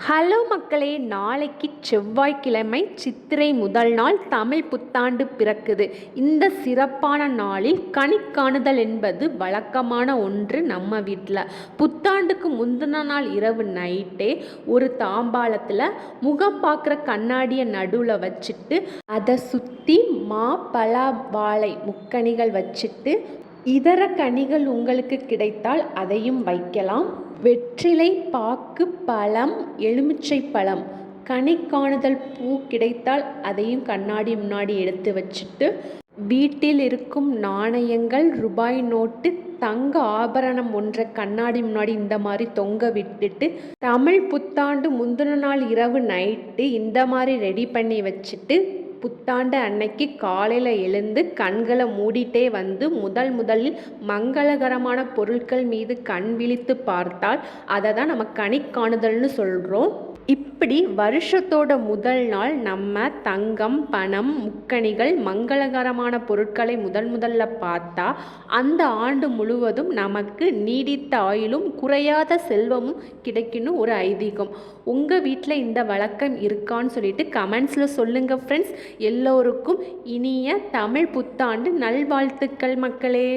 Hello மக்களே, நாளைக்கு செவ்வாய்க்கிழமை சித்திரை முதல் நாள் தமிழ் புத்தாண்டு பிறக்குது. இந்த சிறப்பான நாளில் கனி காணுதல் என்பது வழக்கமான ஒன்று நம்ம வீட்டில். புத்தாண்டுக்கு முந்தின நாள் இரவு நைட்டே ஒரு தாம்பாளத்தில் முகம் பார்க்குற கண்ணாடியை நடுவில் வச்சுட்டு அதை சுற்றி மா பலா வாழை முக்கணிகள் வச்சுட்டு இதர கனிகள் உங்களுக்கு கிடைத்தால் அதையும் வைக்கலாம். வெற்றிலை, பாக்கு, பழம், எலுமிச்சை பழம், கனி காணுதல் பூ கிடைத்தால் அதையும் கண்ணாடி முன்னாடி எடுத்து வச்சுட்டு வீட்டில் இருக்கும் நாணயங்கள், ரூபாய் நோட்டு, தங்க ஆபரணம் ஒன்றை கண்ணாடி முன்னாடி இந்த மாதிரி தொங்க விட்டுட்டு தமிழ் புத்தாண்டு முந்தின நாள் இரவு நைட்டு இந்த மாதிரி ரெடி பண்ணி வச்சுட்டு புத்தாண்டு அன்னைக்கு காலையில் எழுந்து கண்களை மூடிட்டே வந்து முதலில் மங்களகரமான பொருட்கள் மீது கண் விழித்து பார்த்தால் அதை தான் நம்ம கனி காணுதல்னு சொல்கிறோம். இப்படி வருஷத்தோட முதல் நாள் நம்ம தங்கம், பணம், முக்கணிகள், மங்களகரமான பொருட்களை முதல்ல பார்த்தா அந்த ஆண்டு முழுவதும் நமக்கு நீடித்த ஆயுளும் குறையாத செல்வமும் கிடைக்குன்னு ஒரு ஐதீகம். உங்கள் வீட்டில் இந்த வழக்கம் இருக்கான்னு சொல்லிட்டு கமெண்ட்ஸில் சொல்லுங்கள் ஃப்ரெண்ட்ஸ். எல்லோருக்கும் இனிய தமிழ் புத்தாண்டு நல்வாழ்த்துக்கள் மக்களே.